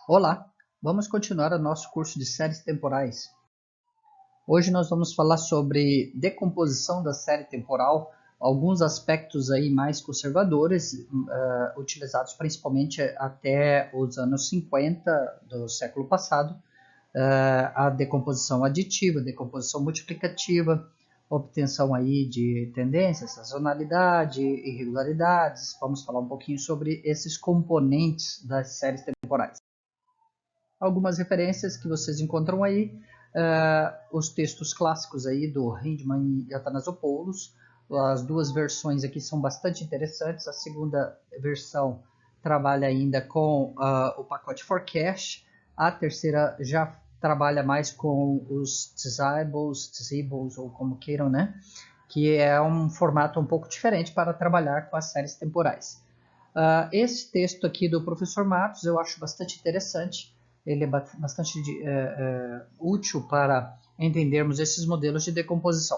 Olá, vamos continuar o nosso curso de séries temporais. Hoje nós vamos falar sobre decomposição da série temporal, alguns aspectos aí mais conservadores, utilizados principalmente até os anos 50 do século passado, a decomposição aditiva, decomposição multiplicativa, obtenção aí de tendências, sazonalidade, irregularidades. Vamos falar um pouquinho sobre esses componentes das séries temporais. Algumas referências que vocês encontram aí, os textos clássicos aí do Hindman e Athanasopoulos. As duas versões aqui são bastante interessantes. A segunda versão trabalha ainda com o pacote for cache. A terceira já trabalha mais com os disables, ou como queiram, né? Que é um formato um pouco diferente para trabalhar com as séries temporais. Esse texto aqui do professor Matos eu acho bastante interessante. Ele é bastante útil para entendermos esses modelos de decomposição.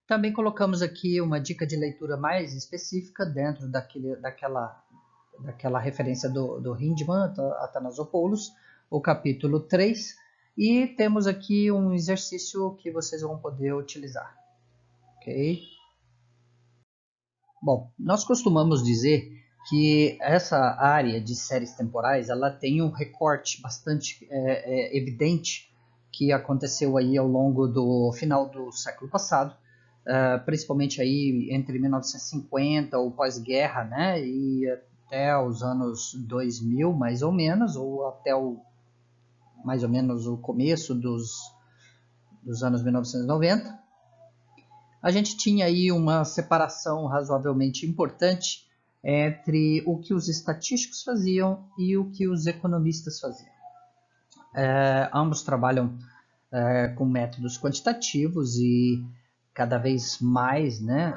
Também colocamos aqui uma dica de leitura mais específica dentro daquela referência do Hindman, Athanasopoulos, o capítulo 3, e temos aqui um exercício que vocês vão poder utilizar. Ok? Bom, nós costumamos dizer que essa área de séries temporais ela tem um recorte bastante evidente que aconteceu aí ao longo do final do século passado, principalmente aí entre 1950, o pós-guerra, né, e até os anos 2000, mais ou menos, ou até mais ou menos o começo dos anos 1990. A gente tinha aí uma separação razoavelmente importante entre o que os estatísticos faziam e o que os economistas faziam. Ambos trabalham com métodos quantitativos e cada vez mais, né,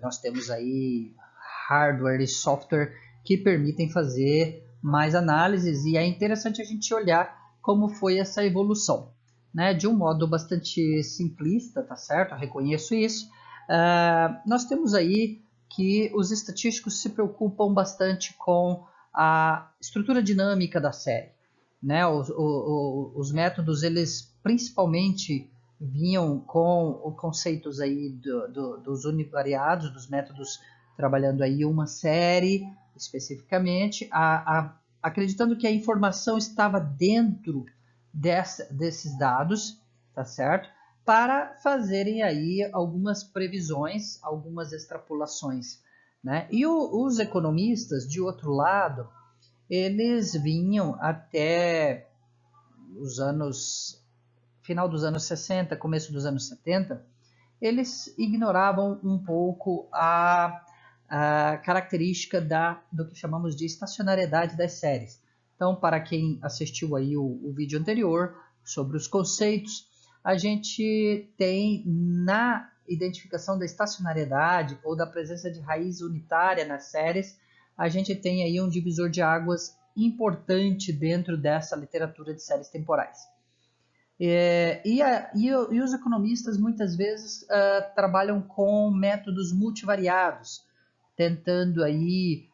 nós temos aí hardware e software que permitem fazer mais análises, e é interessante a gente olhar como foi essa evolução. Né, de um modo bastante simplista, tá certo? Eu reconheço isso. Nós temos aí que os estatísticos se preocupam bastante com a estrutura dinâmica da série. Né? Os métodos, eles principalmente vinham com conceitos aí dos univariados, dos métodos trabalhando aí uma série especificamente, acreditando que a informação estava dentro desses dados, tá certo? Para fazerem aí algumas previsões, algumas extrapolações, né? E os economistas, de outro lado, eles vinham até os anos final dos anos 60, começo dos anos 70, eles ignoravam um pouco a característica do que chamamos de estacionariedade das séries. Então, para quem assistiu aí o vídeo anterior sobre os conceitos, a gente tem na identificação da estacionariedade ou da presença de raiz unitária nas séries, a gente tem aí um divisor de águas importante dentro dessa literatura de séries temporais. E os economistas muitas vezes trabalham com métodos multivariados, tentando aí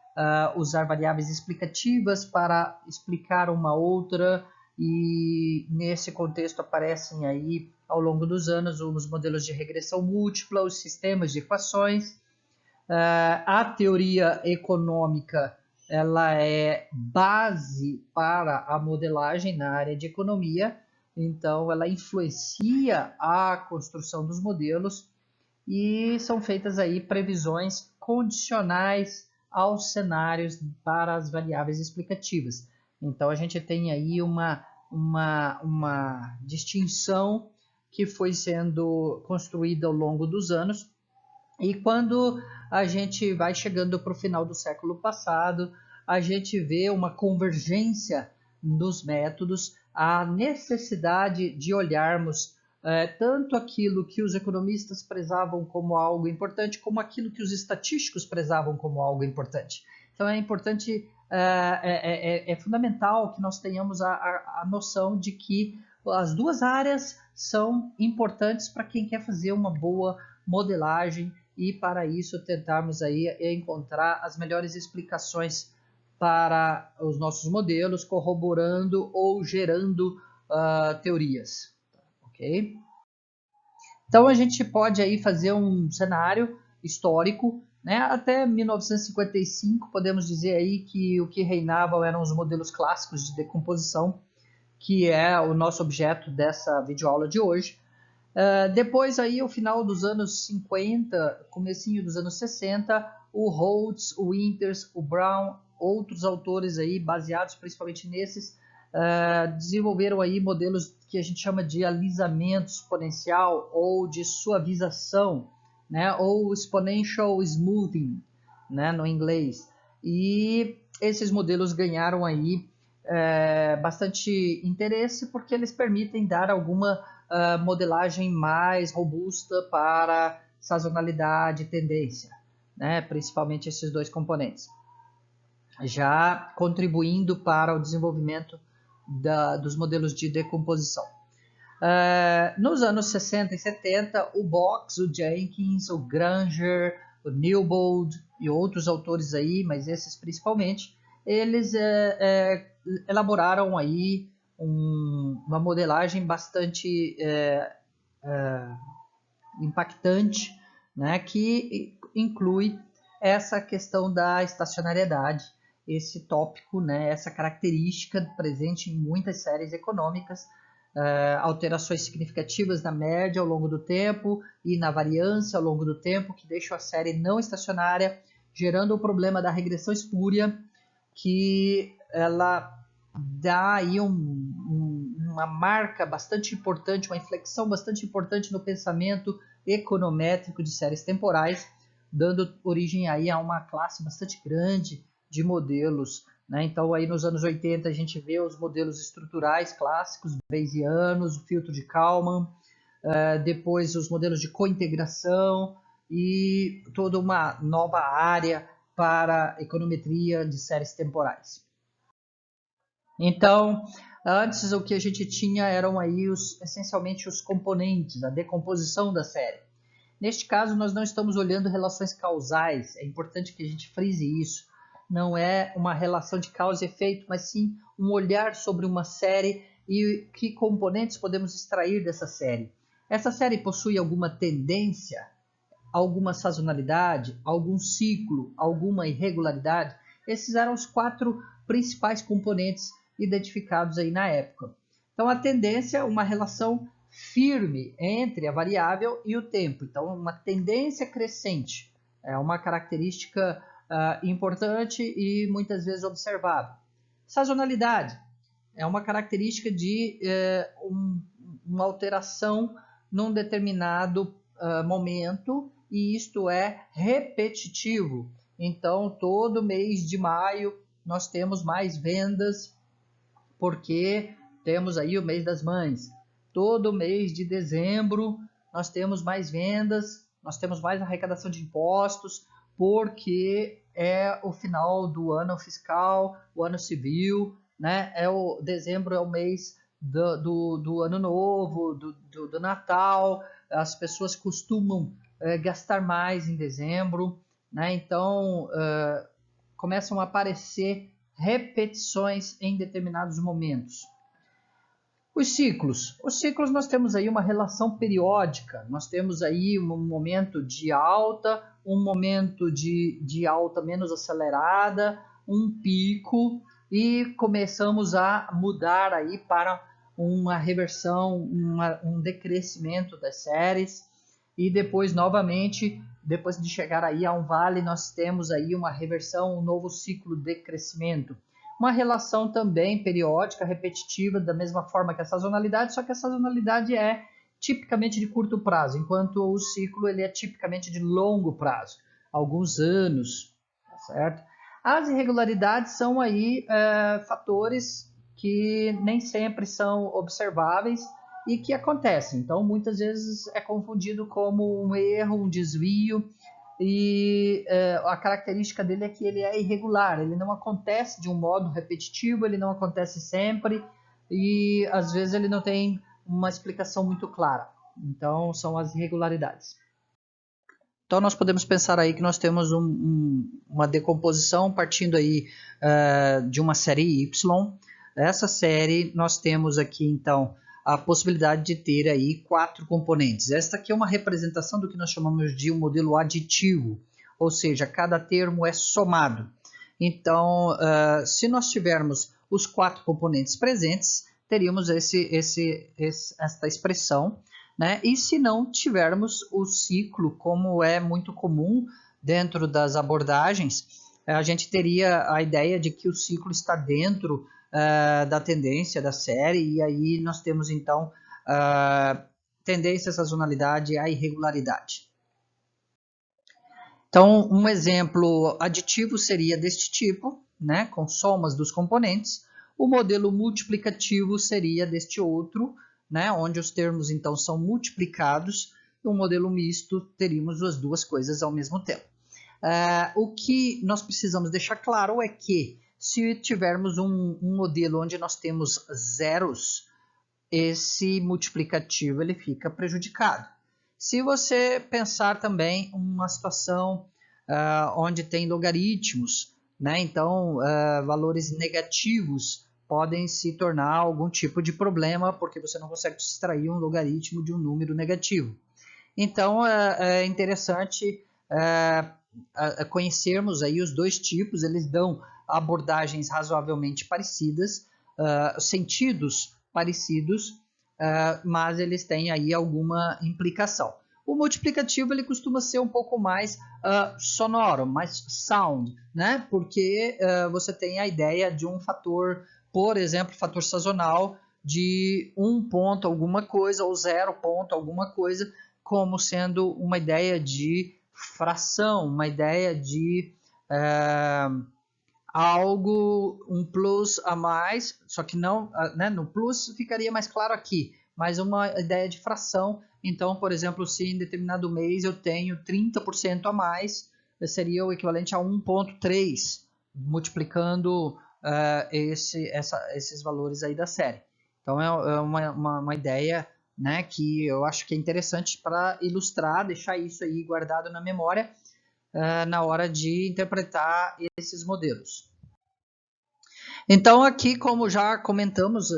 usar variáveis explicativas para explicar uma outra, e nesse contexto aparecem aí ao longo dos anos os modelos de regressão múltipla, os sistemas de equações. A teoria econômica ela é base para a modelagem na área de economia, então ela influencia a construção dos modelos e são feitas aí previsões condicionais aos cenários para as variáveis explicativas. Então a gente tem aí uma distinção que foi sendo construída ao longo dos anos, e quando a gente vai chegando para o final do século passado, a gente vê uma convergência dos métodos, a necessidade de olharmos tanto aquilo que os economistas prezavam como algo importante, como aquilo que os estatísticos prezavam como algo importante. Então é importante, é fundamental que nós tenhamos a noção de que as duas áreas são importantes para quem quer fazer uma boa modelagem, e para isso tentarmos aí encontrar as melhores explicações para os nossos modelos, corroborando ou gerando teorias, ok? Então a gente pode aí fazer um cenário histórico, né? Até 1955 podemos dizer aí que o que reinava eram os modelos clássicos de decomposição, que é o nosso objeto dessa videoaula de hoje. Depois aí, ao final dos anos 50, comecinho dos anos 60, o Holtz, o Winters, o Brown, outros autores aí, baseados principalmente nesses, desenvolveram aí modelos que a gente chama de alisamento exponencial ou de suavização, né, ou exponential smoothing, né, no inglês. E esses modelos ganharam aí bastante interesse porque eles permitem dar alguma modelagem mais robusta para sazonalidade e tendência, né, principalmente esses dois componentes, já contribuindo para o desenvolvimento dos modelos de decomposição. Nos anos 60 e 70, o Box, o Jenkins, o Granger, o Newbold e outros autores aí, mas esses principalmente, eles elaboraram aí uma modelagem bastante impactante, né, que inclui essa questão da estacionariedade, esse tópico, né, essa característica presente em muitas séries econômicas, alterações significativas na média ao longo do tempo e na variância ao longo do tempo, que deixam a série não estacionária, gerando o problema da regressão espúria, que ela dá aí uma marca bastante importante, uma inflexão bastante importante no pensamento econométrico de séries temporais, dando origem aí a uma classe bastante grande de modelos, né? Então aí nos anos 80 a gente vê os modelos estruturais clássicos, bayesianos, o filtro de Kalman, depois os modelos de cointegração e toda uma nova área para econometria de séries temporais. Então, antes o que a gente tinha eram aí essencialmente os componentes, a decomposição da série. Neste caso, nós não estamos olhando relações causais, é importante que a gente frise isso. Não é uma relação de causa e efeito, mas sim um olhar sobre uma série e que componentes podemos extrair dessa série. Essa série possui alguma tendência, alguma sazonalidade, algum ciclo, alguma irregularidade? Esses eram os 4 principais componentes identificados aí na época. Então, a tendência é uma relação firme entre a variável e o tempo. Então, uma tendência crescente é uma característica importante e muitas vezes observável. Sazonalidade é uma característica de uma alteração num determinado momento, e isto é repetitivo. Então, todo mês de maio nós temos mais vendas porque temos aí o mês das mães. Todo mês de dezembro nós temos mais vendas, nós temos mais arrecadação de impostos, porque é o final do ano fiscal, o ano civil, né? Dezembro é o mês do ano novo, do Natal, as pessoas costumam gastar mais em dezembro, né? Então começam a aparecer repetições em determinados momentos. Os ciclos nós temos aí uma relação periódica, nós temos aí um momento de alta, um momento de alta menos acelerada, um pico, e começamos a mudar aí para uma reversão, um decrescimento das séries, e depois novamente, depois de chegar aí a um vale, nós temos aí uma reversão, um novo ciclo de crescimento. Uma relação também periódica, repetitiva, da mesma forma que a sazonalidade, só que a sazonalidade é tipicamente de curto prazo, enquanto o ciclo ele é tipicamente de longo prazo, alguns anos, tá certo? As irregularidades são aí fatores que nem sempre são observáveis e que acontecem. Então, muitas vezes é confundido como um erro, um desvio, e a característica dele é que ele é irregular, ele não acontece de um modo repetitivo, ele não acontece sempre e às vezes ele não tem uma explicação muito clara. Então são as irregularidades. Então nós podemos pensar aí que nós temos uma decomposição partindo aí de uma série Y. Essa série nós temos aqui então a possibilidade de ter aí 4 componentes. Esta aqui é uma representação do que nós chamamos de um modelo aditivo, ou seja, cada termo é somado. Então, se nós tivermos os 4 componentes presentes, teríamos esta expressão, né? E se não tivermos o ciclo, como é muito comum dentro das abordagens, a gente teria a ideia de que o ciclo está dentro da tendência da série, e aí nós temos então tendência, sazonalidade e a irregularidade. Então, um exemplo aditivo seria deste tipo, né, com somas dos componentes. O modelo multiplicativo seria deste outro, né, onde os termos então são multiplicados. E um modelo misto, teríamos as duas coisas ao mesmo tempo. O que nós precisamos deixar claro é que se tivermos um modelo onde nós temos zeros, esse multiplicativo ele fica prejudicado. Se você pensar também uma situação onde tem logaritmos, né, então valores negativos podem se tornar algum tipo de problema, porque você não consegue extrair um logaritmo de um número negativo. Então é interessante conhecermos aí os dois tipos, eles dão abordagens razoavelmente parecidas, sentidos parecidos, mas eles têm aí alguma implicação. O multiplicativo ele costuma ser um pouco mais sonoro, mais sound, né? Porque você tem a ideia de um fator, por exemplo, fator sazonal de 1 ponto alguma coisa ou 0 ponto alguma coisa, como sendo uma ideia de fração, uma ideia de algo, um plus a mais, só que não, né, no plus ficaria mais claro aqui, mas uma ideia de fração. Então, por exemplo, se em determinado mês eu tenho 30% a mais, seria o equivalente a 1,3, multiplicando esses valores aí da série. Então, é uma ideia, né, que eu acho que é interessante para ilustrar, deixar isso aí guardado na memória, na hora de interpretar esses modelos. Então aqui, como já comentamos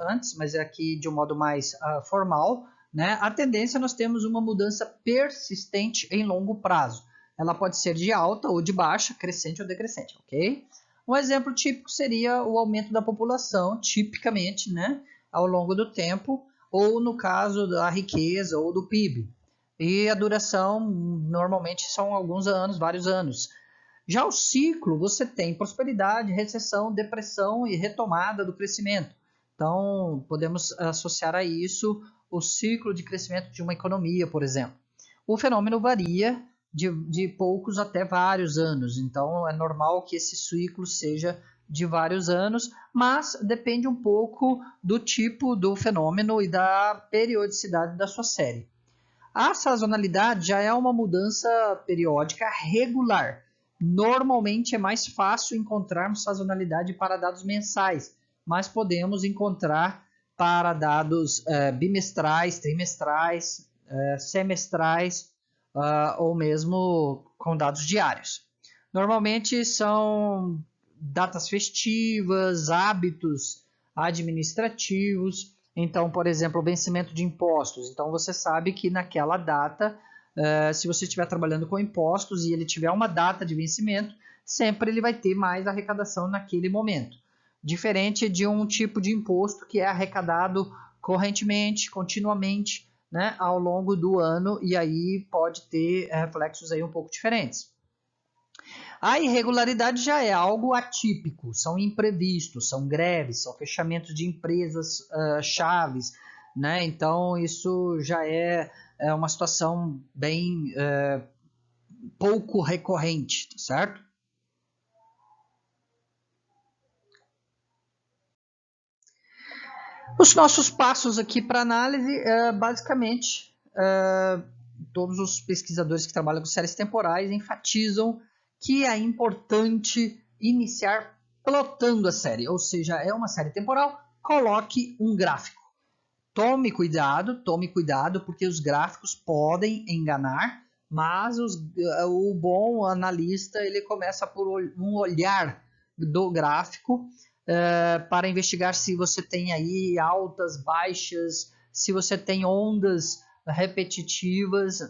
antes, mas aqui de um modo mais formal, né, a tendência nós temos uma mudança persistente em longo prazo. Ela pode ser de alta ou de baixa, crescente ou decrescente, ok? Um exemplo típico seria o aumento da população, tipicamente, né, ao longo do tempo, ou no caso da riqueza ou do PIB. E a duração normalmente são alguns anos, vários anos. Já o ciclo, você tem prosperidade, recessão, depressão e retomada do crescimento. Então, podemos associar a isso o ciclo de crescimento de uma economia, por exemplo. O fenômeno varia de poucos até vários anos, então é normal que esse ciclo seja de vários anos, mas depende um pouco do tipo do fenômeno e da periodicidade da sua série. A sazonalidade já é uma mudança periódica regular. Normalmente é mais fácil encontrarmos sazonalidade para dados mensais, mas podemos encontrar para dados bimestrais, trimestrais, semestrais ou mesmo com dados diários. Normalmente são datas festivas, hábitos administrativos. Então, por exemplo, o vencimento de impostos. Então, você sabe que naquela data, se você estiver trabalhando com impostos e ele tiver uma data de vencimento, sempre ele vai ter mais arrecadação naquele momento. Diferente de um tipo de imposto que é arrecadado correntemente, continuamente, né, ao longo do ano, e aí pode ter reflexos aí um pouco diferentes. A irregularidade já é algo atípico, são imprevistos, são greves, são fechamentos de empresas chaves, né? Então isso já é uma situação bem pouco recorrente, tá certo? Os nossos passos aqui para análise, basicamente, todos os pesquisadores que trabalham com séries temporais enfatizam que é importante iniciar plotando a série, ou seja, é uma série temporal, coloque um gráfico. Tome cuidado, porque os gráficos podem enganar, mas o bom analista ele começa por um olhar do gráfico para investigar se você tem aí altas, baixas, se você tem ondas repetitivas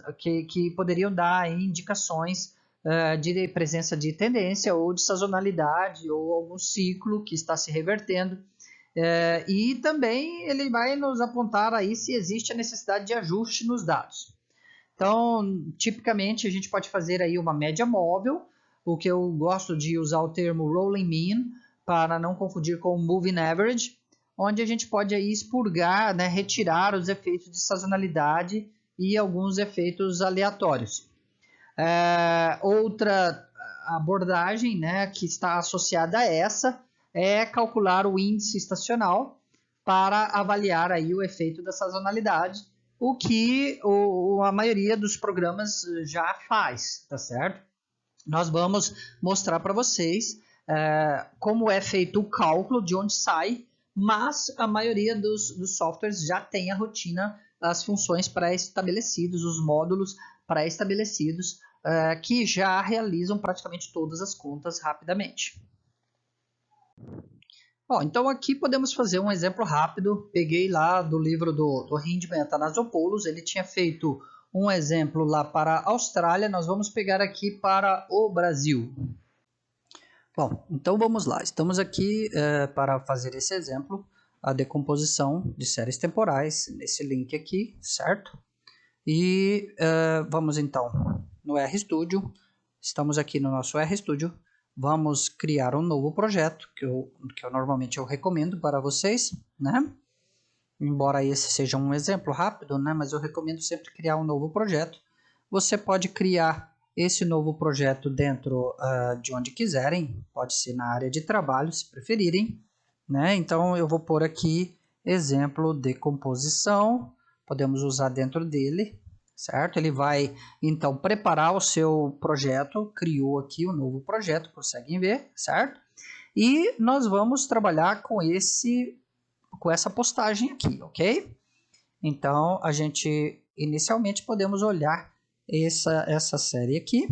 que poderiam dar indicações de presença de tendência ou de sazonalidade ou algum ciclo que está se revertendo. E também ele vai nos apontar aí se existe a necessidade de ajuste nos dados. Então, tipicamente a gente pode fazer aí uma média móvel, o que eu gosto de usar o termo rolling mean para não confundir com moving average, onde a gente pode aí expurgar, né, retirar os efeitos de sazonalidade e alguns efeitos aleatórios. Outra abordagem, né, que está associada a essa é calcular o índice estacional para avaliar aí o efeito da sazonalidade, o que a maioria dos programas já faz, tá certo? Nós vamos mostrar para vocês como é feito o cálculo, de onde sai, mas a maioria dos softwares já tem a rotina, as funções pré-estabelecidas, os módulos pré-estabelecidos, que já realizam praticamente todas as contas rapidamente. Bom, então aqui podemos fazer um exemplo rápido. Peguei lá do livro do Hindman e Athanasopoulos, ele tinha feito um exemplo lá para a Austrália, nós vamos pegar aqui para o Brasil. Bom, então vamos lá, estamos aqui para fazer esse exemplo, a decomposição de séries temporais, nesse link aqui, certo? E vamos então no RStudio, estamos aqui no nosso RStudio, vamos criar um novo projeto, que eu normalmente eu recomendo para vocês, né? Embora esse seja um exemplo rápido, né? Mas eu recomendo sempre criar um novo projeto. Você pode criar esse novo projeto dentro de onde quiserem, pode ser na área de trabalho, se preferirem, né? Então eu vou pôr aqui exemplo de composição, podemos usar dentro dele, certo? Ele vai então preparar o seu projeto, criou aqui um novo projeto, conseguem ver, certo? E nós vamos trabalhar com essa postagem aqui, ok? Então a gente inicialmente podemos olhar essa série aqui.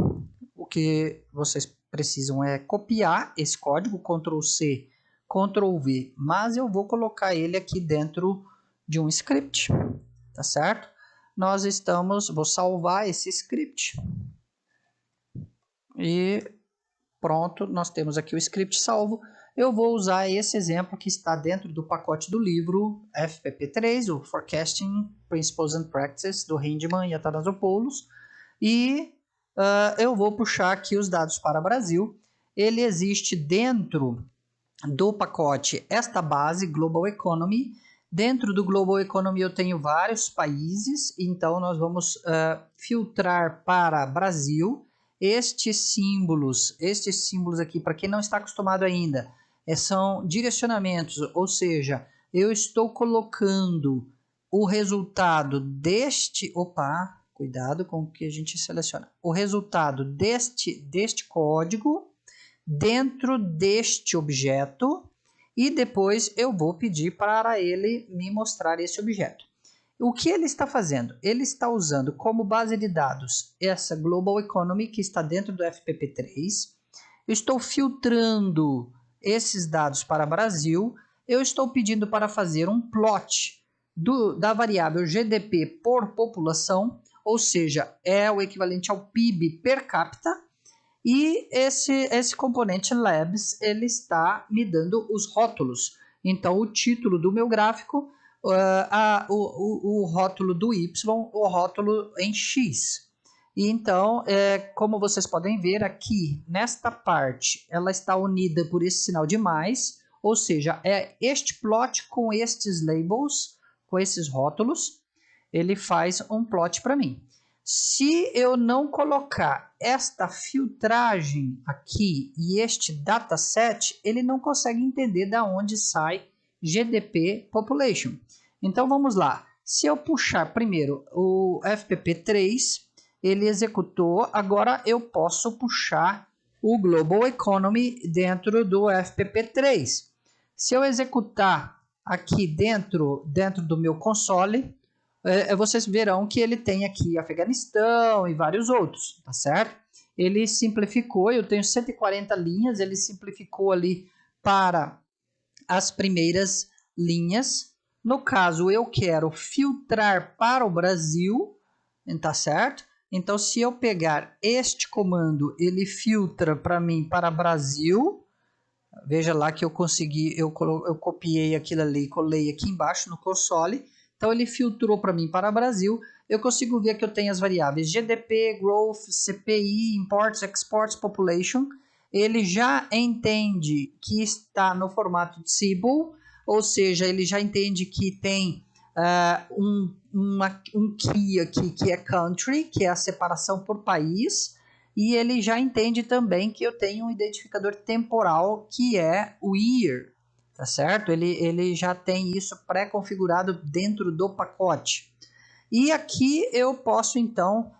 O que vocês precisam é copiar esse código, Ctrl+C, Ctrl+V, mas eu vou colocar ele aqui dentro de um script, tá certo? Vou salvar esse script e pronto, nós temos aqui o script salvo. Eu vou usar esse exemplo que está dentro do pacote do livro FPP3, o Forecasting Principles and Practices, do Hindman e Athanasopoulos, e eu vou puxar aqui os dados para o Brasil. Ele existe dentro do pacote esta base, Global Economy. Dentro do Global Economy eu tenho vários países, então nós vamos filtrar para Brasil. Estes símbolos aqui, para quem não está acostumado ainda, são direcionamentos, ou seja, eu estou colocando o resultado deste... Opa, cuidado com o que a gente seleciona. O resultado deste código dentro deste objeto e depois eu vou pedir para ele me mostrar esse objeto. O que ele está fazendo? Ele está usando como base de dados essa Global Economy que está dentro do FPP3. Eu estou filtrando esses dados para Brasil. Eu estou pedindo para fazer um plot da variável GDP por população, ou seja, é o equivalente ao PIB per capita. E esse componente Labs ele está me dando os rótulos. Então, o título do meu gráfico, o rótulo do Y, o rótulo em X. E então, como vocês podem ver aqui, nesta parte, ela está unida por esse sinal de mais, ou seja, é este plot com estes labels, com esses rótulos, ele faz um plot para mim. Se eu não colocar esta filtragem aqui e este dataset, ele não consegue entender de onde sai GDP Population. Então vamos lá. Se eu puxar primeiro o FPP3, ele executou. Agora eu posso puxar o Global Economy dentro do FPP3. Se eu executar aqui dentro do meu console, vocês verão que ele tem aqui Afeganistão e vários outros, tá certo? Ele simplificou, eu tenho 140 linhas, ele simplificou ali para as primeiras linhas. No caso, eu quero filtrar para o Brasil, tá certo? Então, se eu pegar este comando, ele filtra para mim para Brasil. Veja lá que eu consegui, eu copiei aquilo ali e colei aqui embaixo no console. Então, ele filtrou para mim para Brasil. Eu consigo ver que eu tenho as variáveis GDP, Growth, CPI, Imports, Exports, Population. Ele já entende que está no formato Table, ou seja, ele já entende que tem um key aqui que é Country, que é a separação por país. E ele já entende também que eu tenho um identificador temporal que é o year, tá certo? Ele já tem isso pré-configurado dentro do pacote. E aqui eu posso então,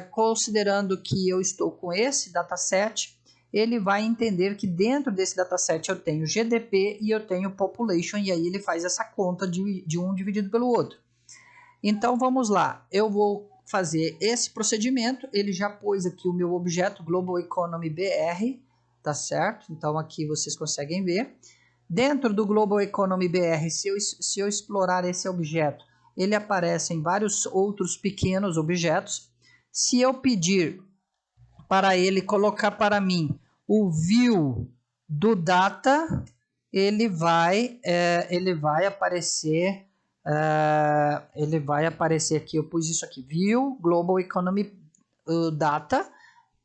considerando que eu estou com esse dataset, ele vai entender que dentro desse dataset eu tenho GDP e eu tenho Population, e aí ele faz essa conta de um dividido pelo outro. Então vamos lá, eu vou fazer esse procedimento, ele já pôs aqui o meu objeto Global Economy BR, tá certo? Então aqui vocês conseguem ver. Dentro do Global Economy BR, se eu explorar esse objeto, ele aparece em vários outros pequenos objetos. Se eu pedir para ele colocar para mim o view do data, ele vai aparecer... ele vai aparecer aqui, eu pus isso aqui, View Global Economy Data,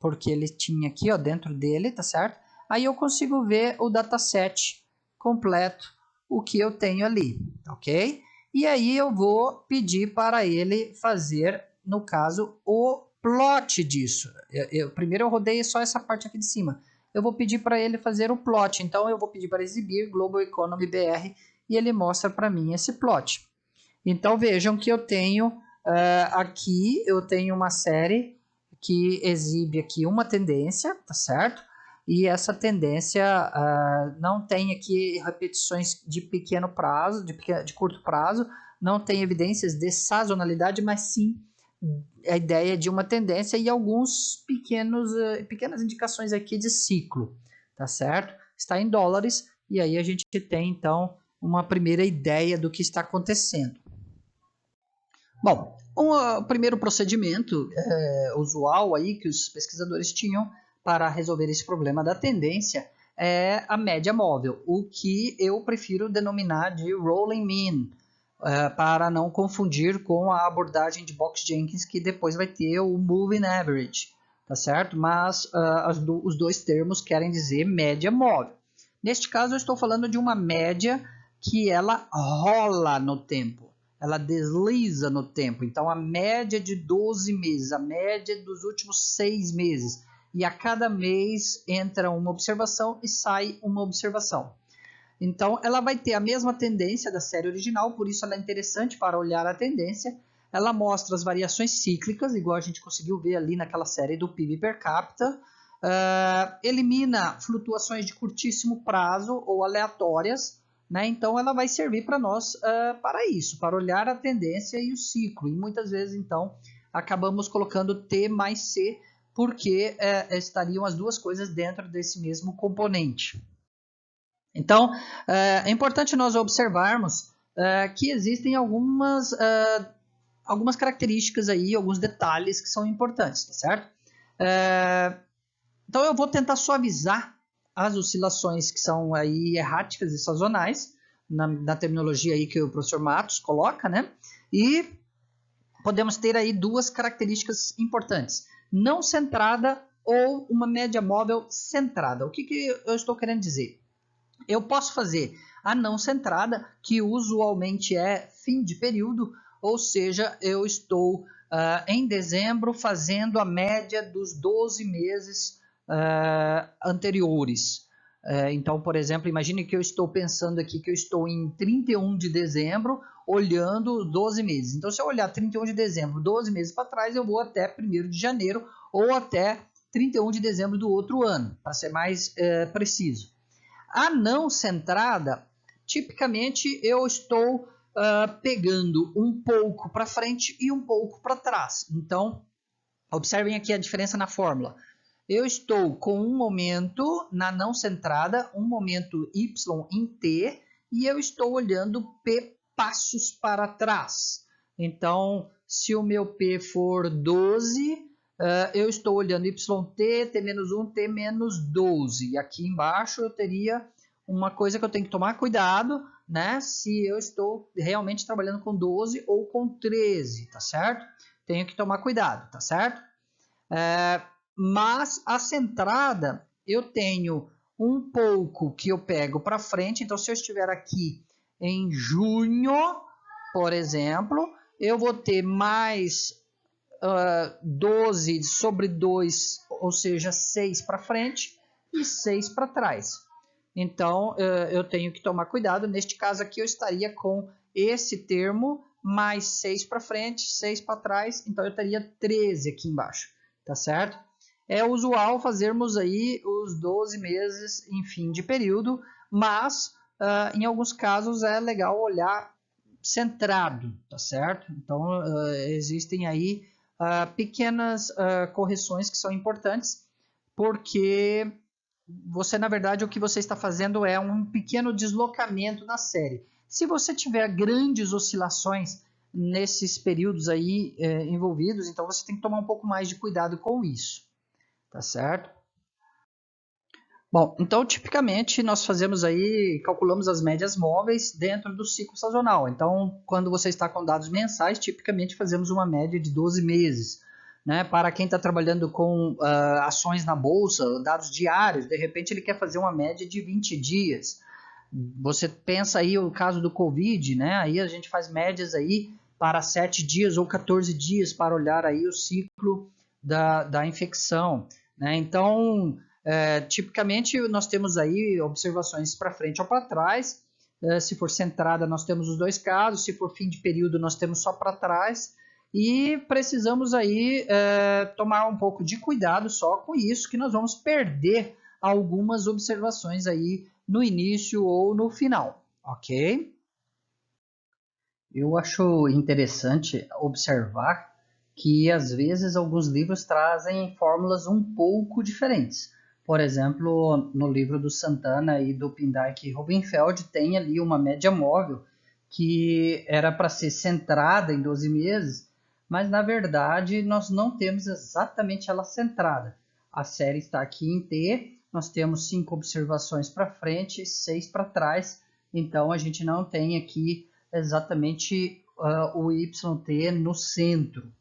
porque ele tinha aqui, ó, dentro dele, tá certo? Aí eu consigo ver o dataset completo, o que eu tenho ali, ok? E aí eu vou pedir para ele fazer, no caso, o plot disso. Primeiro eu rodei só essa parte aqui de cima. Eu vou pedir para ele fazer o plot, então eu vou pedir para exibir Global Economy BR, e ele mostra para mim esse plot. Então vejam que eu tenho aqui, eu tenho uma série que exibe aqui uma tendência, tá certo? E essa tendência não tem aqui repetições de pequeno prazo, de curto prazo, não tem evidências de sazonalidade, mas sim a ideia de uma tendência e alguns pequenas indicações aqui de ciclo, tá certo? Está em dólares, e aí a gente tem então uma primeira ideia do que está acontecendo. Bom, o primeiro procedimento usual aí que os pesquisadores tinham para resolver esse problema da tendência é a média móvel, o que eu prefiro denominar de rolling mean, para não confundir com a abordagem de Box-Jenkins, que depois vai ter o moving average, tá certo? Mas os dois termos querem dizer média móvel. Neste caso eu estou falando de uma média que ela rola no tempo, ela desliza no tempo. Então a média de 12 meses, a média dos últimos 6 meses, e a cada mês entra uma observação e sai uma observação. Então ela vai ter a mesma tendência da série original, por isso ela é interessante para olhar a tendência. Ela mostra as variações cíclicas, igual a gente conseguiu ver ali naquela série do PIB per capita. Elimina flutuações de curtíssimo prazo ou aleatórias, né? Então ela vai servir para nós para isso, para olhar a tendência e o ciclo. E muitas vezes então acabamos colocando T mais C, porque estariam as duas coisas dentro desse mesmo componente. Então é importante nós observarmos que existem algumas características aí, alguns detalhes que são importantes, tá certo? Então eu vou tentar suavizar as oscilações que são aí erráticas e sazonais, na terminologia aí que o professor Matos coloca, né? E podemos ter aí duas características importantes: não centrada ou uma média móvel centrada. O que eu estou querendo dizer? Eu posso fazer a não centrada, que usualmente é fim de período, ou seja, eu estou em dezembro fazendo a média dos 12 meses anteriores. Então, por exemplo, imagine que eu estou pensando aqui que eu estou em 31 de dezembro olhando 12 meses. Então, se eu olhar 31 de dezembro, 12 meses para trás, eu vou até 1º de janeiro ou até 31 de dezembro do outro ano, para ser mais preciso. A não centrada, tipicamente eu estou pegando um pouco para frente e um pouco para trás. Então, observem aqui a diferença na fórmula. Eu estou com um momento na não centrada, um momento y em t, e eu estou olhando p passos para trás. Então, se o meu p for 12, eu estou olhando yt, t menos 1, t menos 12. E aqui embaixo eu teria uma coisa que eu tenho que tomar cuidado, né? Se eu estou realmente trabalhando com 12 ou com 13, tá certo? Tenho que tomar cuidado, tá certo? Mas a centrada eu tenho um pouco que eu pego para frente. Então, se eu estiver aqui em junho, por exemplo, eu vou ter mais 12 sobre 2, ou seja, 6 para frente e 6 para trás. Então, eu tenho que tomar cuidado. Neste caso aqui, eu estaria com esse termo mais 6 para frente, 6 para trás. Então, eu teria 13 aqui embaixo, tá certo? É usual fazermos aí os 12 meses em fim de período, mas em alguns casos é legal olhar centrado, tá certo? Então, existem aí pequenas correções que são importantes, porque você, na verdade, o que você está fazendo é um pequeno deslocamento na série. Se você tiver grandes oscilações nesses períodos aí envolvidos, então você tem que tomar um pouco mais de cuidado com isso, tá certo? Bom, então tipicamente nós fazemos aí, calculamos as médias móveis dentro do ciclo sazonal. Então, quando você está com dados mensais, tipicamente fazemos uma média de 12 meses. Né? Para quem está trabalhando com ações na bolsa, dados diários, de repente ele quer fazer uma média de 20 dias. Você pensa aí o caso do Covid, né? Aí a gente faz médias aí para 7 dias ou 14 dias para olhar aí o ciclo da infecção. Né? Então, tipicamente nós temos aí observações para frente ou para trás. Se for centrada, nós temos os dois casos. Se for fim de período, nós temos só para trás. E precisamos aí tomar um pouco de cuidado só com isso, que nós vamos perder algumas observações aí no início ou no final, ok? Eu acho interessante observar que às vezes alguns livros trazem fórmulas um pouco diferentes. Por exemplo, no livro do Santana e do Pindyck e Rubenfeld tem ali uma média móvel que era para ser centrada em 12 meses, mas na verdade nós não temos exatamente ela centrada. A série está aqui em T, nós temos 5 observações para frente e 6 para trás, então a gente não tem aqui exatamente o YT no centro.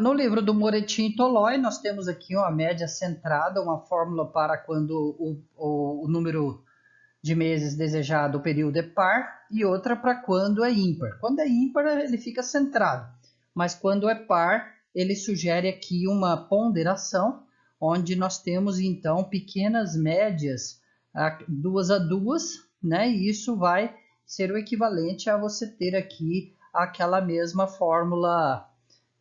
No livro do Moretti e Toloi, nós temos aqui uma média centrada, uma fórmula para quando o número de meses desejado, o período é par, e outra para quando é ímpar. Quando é ímpar, ele fica centrado, mas quando é par, ele sugere aqui uma ponderação, onde nós temos então pequenas médias 2 a 2, né? E isso vai ser o equivalente a você ter aqui aquela mesma fórmula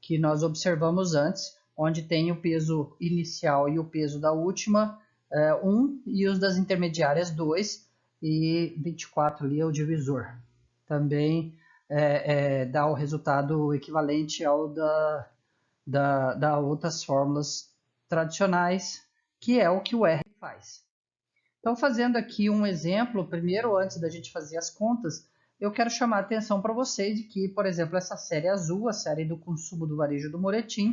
que nós observamos antes, onde tem o peso inicial e o peso da última 1 e os das intermediárias 2, e 24 ali é o divisor. Também dá o resultado equivalente ao da outras fórmulas tradicionais, que é o que o R faz. Então, fazendo aqui um exemplo, primeiro, antes da gente fazer as contas, eu quero chamar a atenção para vocês de que, por exemplo, essa série azul, a série do consumo do varejo do Moretti,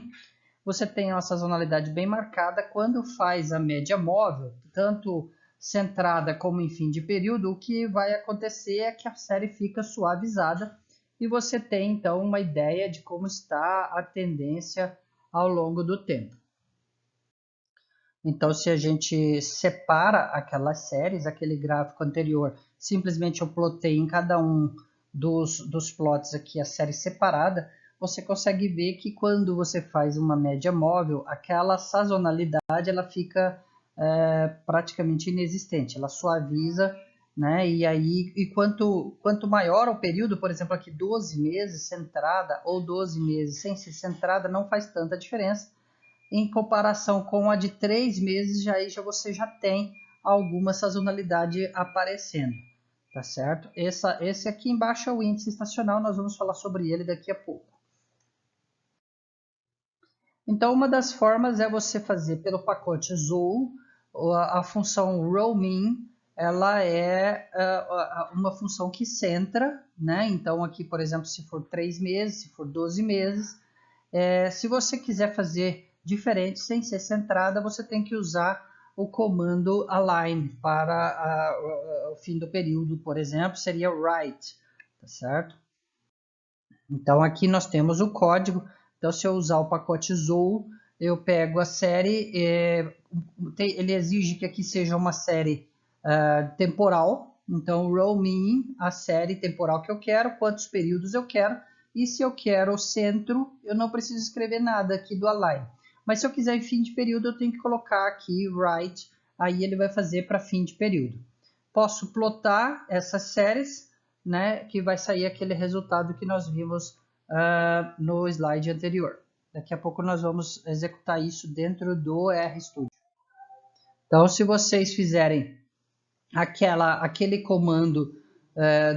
você tem uma sazonalidade bem marcada. Quando faz a média móvel, tanto centrada como em fim de período, o que vai acontecer é que a série fica suavizada e você tem, então, uma ideia de como está a tendência ao longo do tempo. Então, se a gente separa aquelas séries, aquele gráfico anterior, simplesmente eu plotei em cada um dos plots aqui a série separada, você consegue ver que quando você faz uma média móvel, aquela sazonalidade ela fica praticamente inexistente, ela suaviza, né? E quanto maior o período, por exemplo, aqui 12 meses centrada ou 12 meses sem ser centrada, não faz tanta diferença. Em comparação com a de 3 meses, já você já tem alguma sazonalidade aparecendo, tá certo? Esse aqui embaixo é o índice estacional, nós vamos falar sobre ele daqui a pouco. Então, uma das formas é você fazer pelo pacote Zool, a função rowmin, ela é uma função que centra, né? Então, aqui, por exemplo, se for 3 meses, se for 12 meses, se você quiser fazer diferente sem ser centrada, você tem que usar o comando align para o fim do período, por exemplo, seria right, tá certo? Então aqui nós temos o código. Então se eu usar o pacote Zool, eu pego a série, ele exige que aqui seja uma série temporal. Então rowmin, a série temporal que eu quero, quantos períodos eu quero. E se eu quero o centro, eu não preciso escrever nada aqui do align. Mas se eu quiser em fim de período, eu tenho que colocar aqui right, aí ele vai fazer para fim de período. Posso plotar essas séries, né, que vai sair aquele resultado que nós vimos no slide anterior. Daqui a pouco nós vamos executar isso dentro do RStudio. Então, se vocês fizerem aquele comando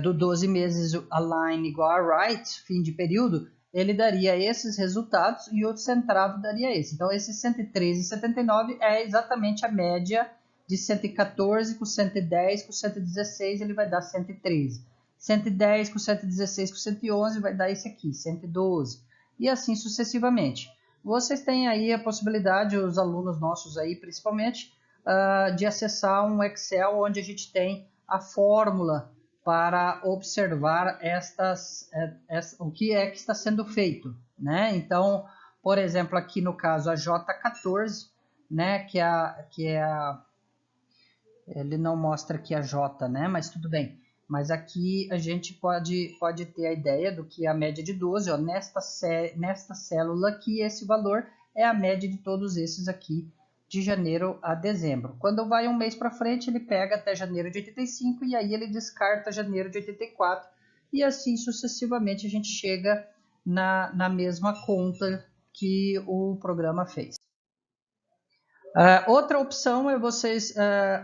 do 12 meses align igual a right, fim de período, ele daria esses resultados e o centrado daria esse. Então, esse 113,79 é exatamente a média de 114 com 110 com 116, ele vai dar 113. 110 com 116 com 111 vai dar esse aqui, 112. E assim sucessivamente. Vocês têm aí a possibilidade, os alunos nossos aí principalmente, de acessar um Excel onde a gente tem a fórmula para observar o que é que está sendo feito, né? Então, por exemplo, aqui no caso a J14, né, ele não mostra aqui a J, né, mas tudo bem. Mas aqui a gente pode ter a ideia do que é a média de 12, ó, nesta célula aqui, esse valor é a média de todos esses aqui, de janeiro a dezembro. Quando vai um mês para frente, ele pega até janeiro de 85 e aí ele descarta janeiro de 84 e assim sucessivamente a gente chega na mesma conta que o programa fez. Outra opção é vocês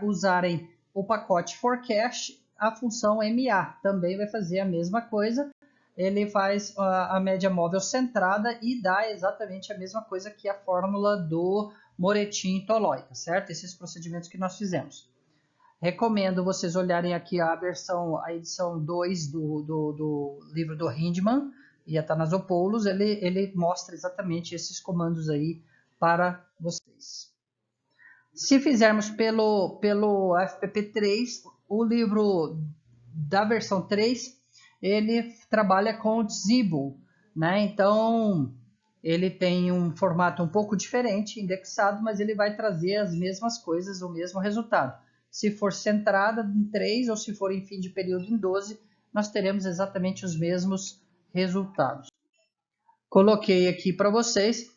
usarem o pacote forecast, a função MA, também vai fazer a mesma coisa. Ele faz a média móvel centrada e dá exatamente a mesma coisa que a fórmula do Moretti e Toloi, tá certo? Esses procedimentos que nós fizemos. Recomendo vocês olharem aqui a edição 2 do livro do Hindman e Athanasopoulos, ele mostra exatamente esses comandos aí para vocês. Se fizermos pelo FPP3, o livro da versão 3, ele trabalha com Dzibel, né? Então, ele tem um formato um pouco diferente, indexado, mas ele vai trazer as mesmas coisas, o mesmo resultado. Se for centrada em 3 ou se for em fim de período em 12, nós teremos exatamente os mesmos resultados. Coloquei aqui para vocês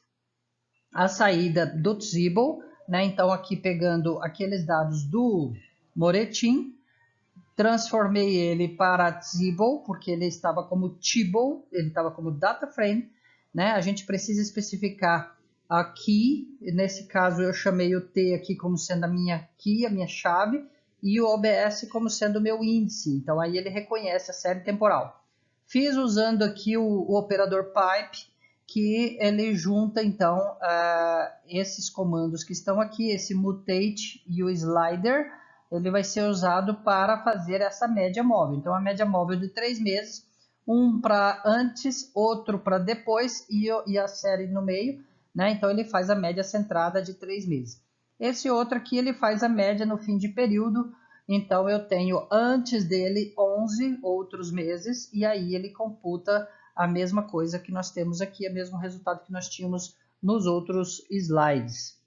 a saída do Dzibel, né? Então, aqui pegando aqueles dados do Moretti, transformei ele para Dzibel, porque ele estava como Tibble, ele estava como data frame, né? A gente precisa especificar a key, nesse caso eu chamei o T aqui como sendo a minha key, a minha chave, e o OBS como sendo o meu índice. Então aí ele reconhece a série temporal. Fiz usando aqui o operador pipe, que ele junta então esses comandos que estão aqui, esse mutate e o slider, ele vai ser usado para fazer essa média móvel. Então a média móvel de 3 meses, um para antes, outro para depois e a série no meio, né? Então ele faz a média centrada de 3 meses. Esse outro aqui ele faz a média no fim de período, então eu tenho antes dele 11 outros meses e aí ele computa a mesma coisa que nós temos aqui, o mesmo resultado que nós tínhamos nos outros slides.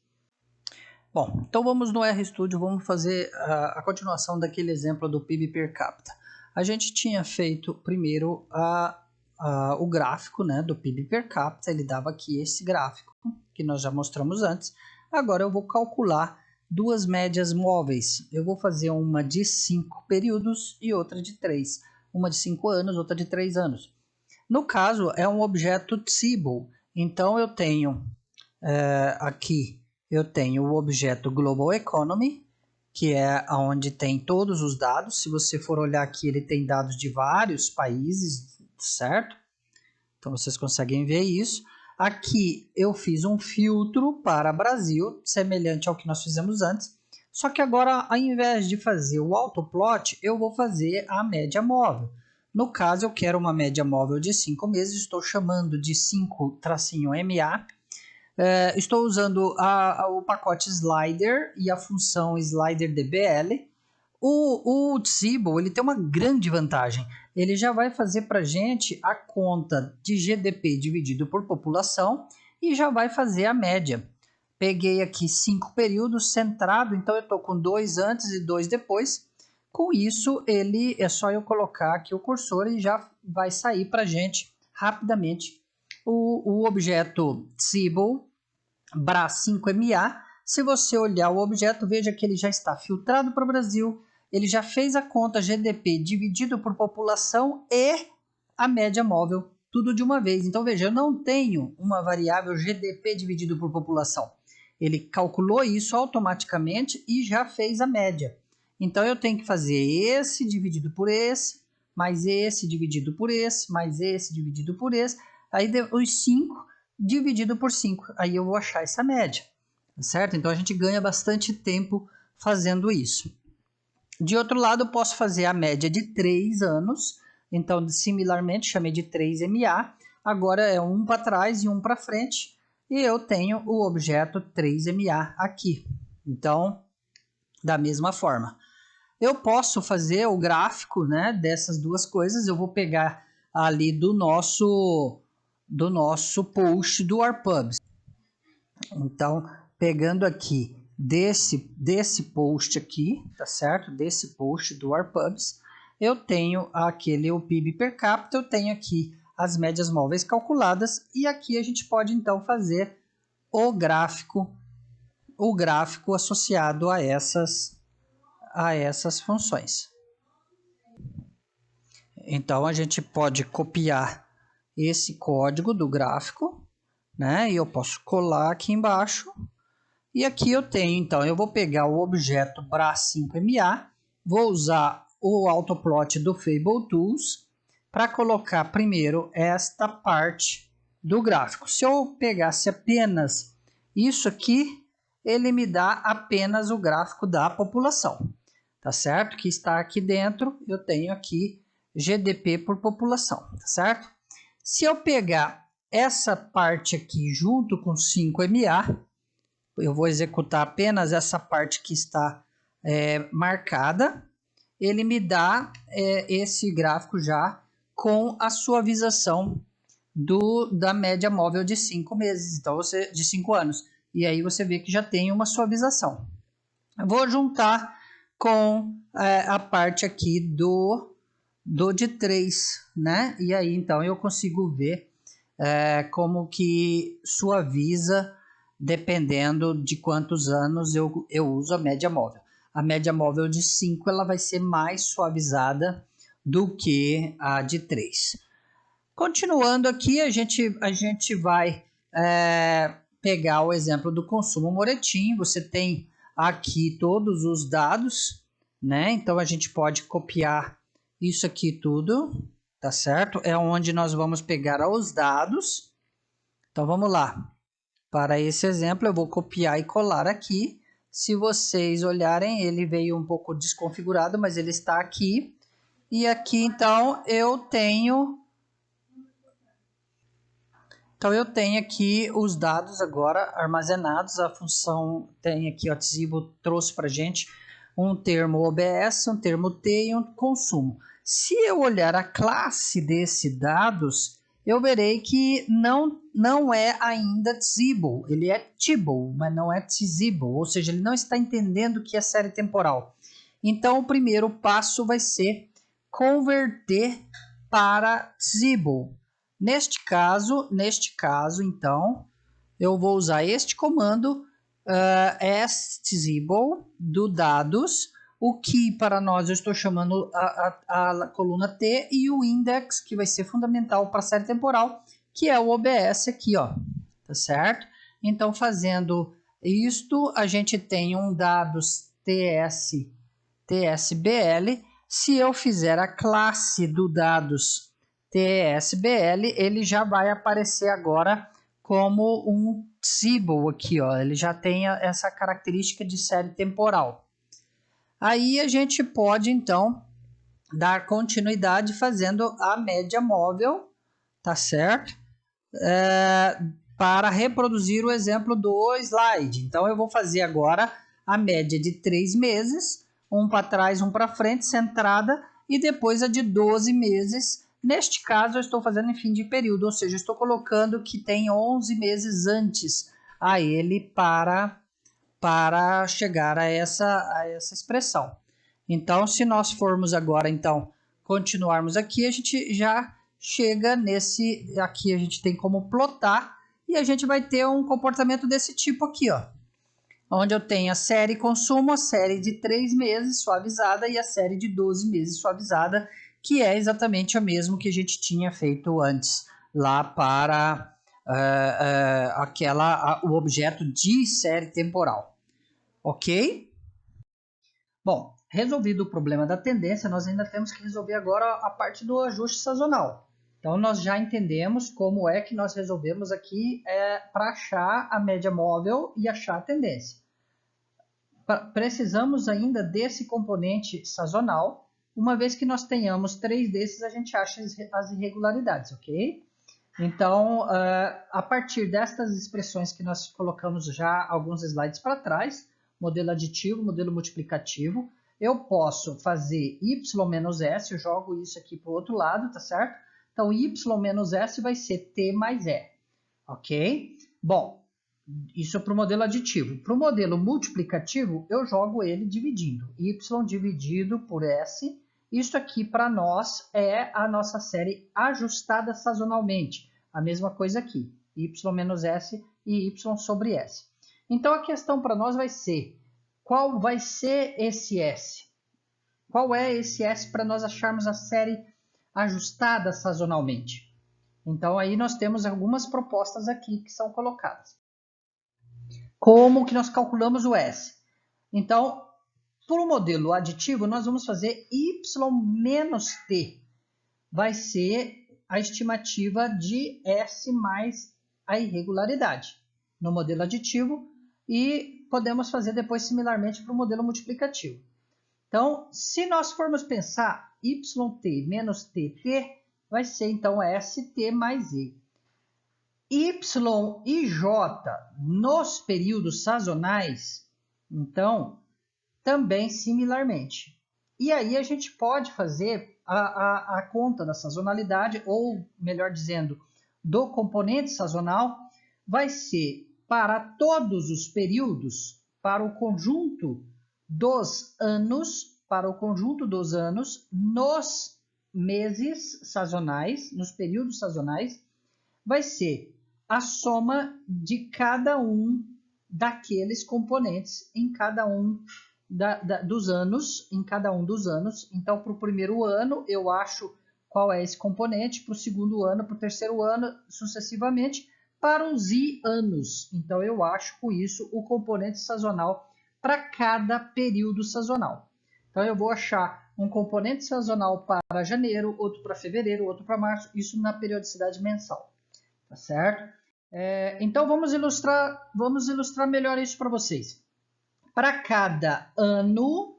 Bom, então vamos no RStudio, vamos fazer a continuação daquele exemplo do PIB per capita. A gente tinha feito primeiro o gráfico, né, do PIB per capita, ele dava aqui esse gráfico que nós já mostramos antes. Agora eu vou calcular duas médias móveis. Eu vou fazer uma de 5 períodos e outra de 3. Uma de 5 anos, outra de 3 anos. No caso, é um objeto Dzibel. Então eu tenho aqui... Eu tenho o objeto Global Economy que é onde tem todos os dados. Se você for olhar aqui, ele tem dados de vários países, certo? Então vocês conseguem ver isso. Aqui eu fiz um filtro para Brasil, semelhante ao que nós fizemos antes. Só que agora, ao invés de fazer o autoplot, eu vou fazer a média móvel. No caso, eu quero uma média móvel de 5 meses, estou chamando de 5-MA. Estou usando o pacote Slider e a função SliderDBL. O Tzibo, ele tem uma grande vantagem. Ele já vai fazer para a gente a conta de GDP dividido por população e já vai fazer a média. Peguei aqui 5 períodos centrado, então eu estou com 2 antes e 2 depois. Com isso, ele é só eu colocar aqui o cursor e já vai sair para a gente rapidamente o objeto Tzibo BRA5MA. Se você olhar o objeto, veja que ele já está filtrado para o Brasil. Ele já fez a conta GDP dividido por população e a média móvel, tudo de uma vez. Então, veja, eu não tenho uma variável GDP dividido por população. Ele calculou isso automaticamente e já fez a média. Então, eu tenho que fazer esse dividido por esse, mais esse dividido por esse, mais esse dividido por esse. Aí, os 5 dividido por 5. Aí eu vou achar essa média, certo? Então, a gente ganha bastante tempo fazendo isso. De outro lado, eu posso fazer a média de 3 anos. Então, similarmente, chamei de 3MA. Agora é um para trás e um para frente. E eu tenho o objeto 3MA aqui. Então, da mesma forma. Eu posso fazer o gráfico, né, dessas duas coisas. Eu vou pegar ali do nosso post do Arpubs. Então, pegando aqui desse post aqui, tá certo? Desse post do Arpubs, eu tenho o PIB per capita, eu tenho aqui as médias móveis calculadas e aqui a gente pode então fazer o gráfico associado a essas funções. Então a gente pode copiar esse código do gráfico, né? E eu posso colar aqui embaixo. E aqui eu tenho, então, eu vou pegar o objeto BRA5MA, vou usar o autoplot do FableTools para colocar primeiro esta parte do gráfico. Se eu pegasse apenas isso aqui, ele me dá apenas o gráfico da população, tá certo? Que está aqui dentro, eu tenho aqui GDP por população, tá certo? Se eu pegar essa parte aqui junto com 5MA, eu vou executar apenas essa parte que está marcada, ele me dá esse gráfico já com a suavização da média móvel de 5 meses, então de 5 anos. E aí você vê que já tem uma suavização. Eu vou juntar com a parte aqui do de 3, né? E aí então eu consigo ver como que suaviza dependendo de quantos anos eu uso a média móvel. A média móvel de 5 ela vai ser mais suavizada do que a de 3. Continuando aqui, a gente vai pegar o exemplo do consumo Moretti. Você tem aqui todos os dados, né? Então a gente pode copiar isso aqui tudo, tá certo? É onde nós vamos pegar os dados. Então vamos lá. Para esse exemplo, eu vou copiar e colar aqui. Se vocês olharem, ele veio um pouco desconfigurado, mas ele está aqui. E aqui, então, eu tenho aqui os dados agora armazenados. A função tem aqui, o Tzibo trouxe para a gente um termo OBS, um termo T e um consumo. Se eu olhar a classe desses dados, eu verei que não é ainda Tzibo, ele é Tibble, mas não é Tzibo, ou seja, ele não está entendendo o que é série temporal. Então, o primeiro passo vai ser converter para Tzibo. Neste caso, então, eu vou usar este comando stzibble do dados, o que para nós eu estou chamando a coluna T e o index, que vai ser fundamental para a série temporal, que é o OBS aqui, ó, tá certo? Então, fazendo isto, a gente tem um dados TSBL. Se eu fizer a classe do dados TSBL, ele já vai aparecer agora como um symbol aqui, ó. Ele já tem essa característica de série temporal. Aí a gente pode, então, dar continuidade fazendo a média móvel, tá certo? Para reproduzir o exemplo do slide. Então, eu vou fazer agora a média de 3 meses, um para trás, um para frente, centrada, e depois a de 12 meses. Neste caso, eu estou fazendo em fim de período, ou seja, estou colocando que tem 11 meses antes a ele para chegar a essa expressão. Então, se nós formos agora, então, continuarmos aqui, a gente já chega nesse, aqui a gente tem como plotar, e a gente vai ter um comportamento desse tipo aqui, ó. Onde eu tenho a série consumo, a série de 3 meses suavizada e a série de 12 meses suavizada, que é exatamente o mesmo que a gente tinha feito antes, lá para o objeto de série temporal. Ok? Bom, resolvido o problema da tendência, nós ainda temos que resolver agora a parte do ajuste sazonal. Então, nós já entendemos como é que nós resolvemos aqui para achar a média móvel e achar a tendência. Precisamos ainda desse componente sazonal. Uma vez que nós tenhamos 3 desses, a gente acha as irregularidades, ok? Então, a partir destas expressões que nós colocamos já alguns slides para trás, modelo aditivo, modelo multiplicativo, eu posso fazer y menos s, eu jogo isso aqui para o outro lado, tá certo? Então, y menos s vai ser t mais e, ok? Bom, isso para o modelo aditivo. Para o modelo multiplicativo, eu jogo ele dividindo, y dividido por s. Isso aqui para nós é a nossa série ajustada sazonalmente. A mesma coisa aqui, y menos s e y sobre s. Então, a questão para nós vai ser, qual vai ser esse S? Qual é esse S para nós acharmos a série ajustada sazonalmente? Então, aí nós temos algumas propostas aqui que são colocadas. Como que nós calculamos o S? Então, para o modelo aditivo, nós vamos fazer y menos t. Vai ser a estimativa de S mais a irregularidade no modelo aditivo, e podemos fazer depois similarmente para o modelo multiplicativo. Então, se nós formos pensar yt menos tt, vai ser então st mais e. Y e j nos períodos sazonais, então, também similarmente. E aí a gente pode fazer a conta da sazonalidade, ou melhor dizendo, do componente sazonal, vai ser para todos os períodos, para o conjunto dos anos, nos meses sazonais, nos períodos sazonais, vai ser a soma de cada um daqueles componentes em cada um dos anos, Então, para o primeiro ano, eu acho qual é esse componente, para o segundo ano, para o terceiro ano, sucessivamente, para os anos. Então, eu acho com isso o componente sazonal para cada período sazonal. Então, eu vou achar um componente sazonal para janeiro, outro para fevereiro, outro para março, isso na periodicidade mensal. Tá certo? Então, vamos ilustrar melhor isso para vocês. Para cada ano,